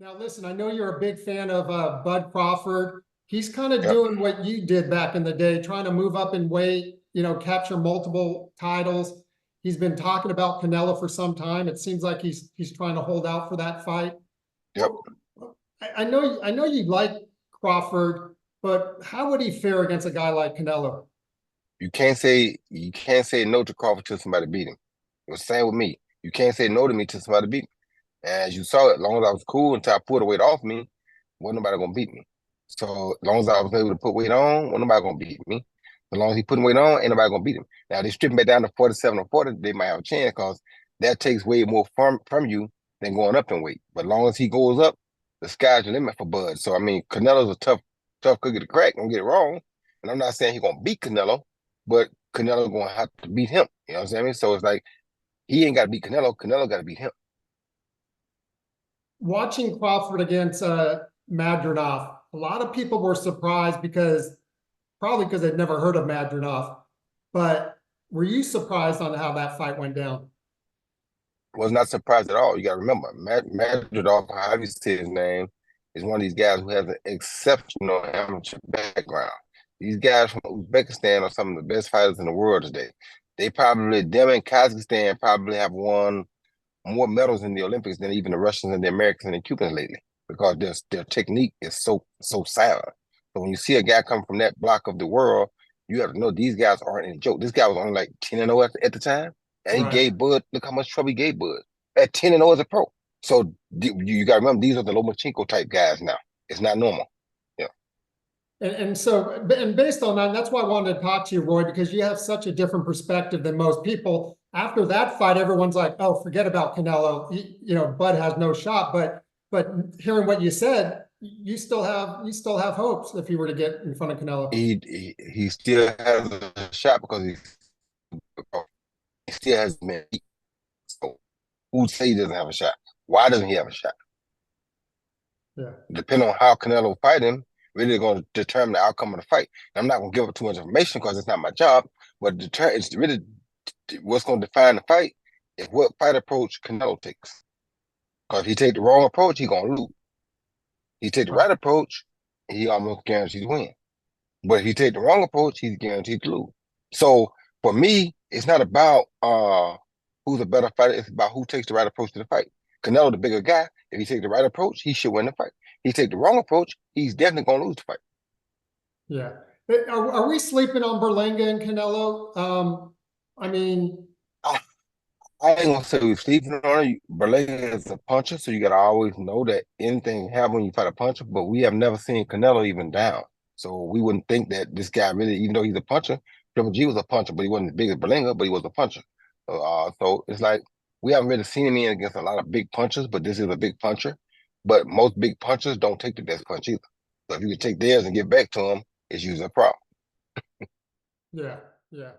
Now, listen, I know you're a big fan of Bud Crawford. He's kind of Yep. doing what you did back in the day, trying to move up in weight, capture multiple titles. He's been talking about Canelo for some time. It seems like he's trying to hold out for that fight. Yep. Well, I know you like Crawford, but how would he fare against a guy like Canelo? You can't say no to Crawford till somebody beat him. It was the same with me. You can't say no to me till somebody beat me. And as you saw, as long as I was cool until I pulled the weight off me, wasn't nobody gonna beat me. So as long as I was able to put weight on, wasn't nobody gonna beat me. As long as he putting weight on, ain't nobody gonna beat him. Now they strip him back down to 47 or 40, they might have a chance because that takes way more from you than going up in weight. But as long as he goes up, the sky's the limit for Bud. So I mean, Canelo's a tough cookie to crack. Don't get it wrong. And I'm not saying he's gonna beat Canelo, but Canelo gonna have to beat him. You know what I'm saying? So it's like he ain't gotta beat Canelo. Canelo gotta beat him. Watching Crawford against Madronov, a lot of people were surprised probably because they'd never heard of Madronov. But were you surprised on how that fight went down? Was not surprised at all. You got to remember, Madridov, how you say his name, is one of these guys who has an exceptional amateur background. These guys from Uzbekistan are some of the best fighters in the world today. Them in Kazakhstan probably have won more medals in the Olympics than even the Russians and the Americans and the Cubans lately because their technique is so sound. So when you see a guy come from that block of the world, you have to know these guys aren't any joke. This guy was only like 10-0 at the time, and he Right. gave Bud, look how much trouble he gave Bud at 10-0 as a pro. So you got to remember, these are the Lomachenko type guys now. It's not normal. Yeah. And based on that, that's why I wanted to talk to you, Roy, because you have such a different perspective than most people. After that fight, everyone's like, "Oh, forget about Canelo. Bud has no shot." But hearing what you said, you still have hopes if you were to get in front of Canelo. He still has a shot because he still has been. So who say he doesn't have a shot? Why doesn't he have a shot? Yeah. Depending on how Canelo fight him, really going to determine the outcome of the fight. And I'm not going to give up too much information because it's not my job, but it's really what's going to define the fight is what fight approach Canelo takes. Because if he take the wrong approach, he's going to lose. He take the Right. right approach, he almost guarantees to win. But if he take the wrong approach, he's guaranteed to lose. So for me, it's not about who's a better fighter. It's about who takes the right approach to the fight. Canelo, the bigger guy, if he take the right approach, he should win the fight. He take the wrong approach, he's definitely going to lose the fight. Yeah. Are we sleeping on Berlanga and Canelo? I mean, I, I ain't gonna say we're sleeping on it. Berlanga is a puncher, so you gotta always know that anything can happen when you fight a puncher. But we have never seen Canelo even down, so we wouldn't think that this guy really, even though he's a puncher, Triple G was a puncher, but he wasn't as big as Berlanga, but he was a puncher. So it's like we haven't really seen him in against a lot of big punchers, but this is a big puncher. But most big punchers don't take the best punch either. So if you can take theirs and get back to him, it's usually a problem. yeah, yeah.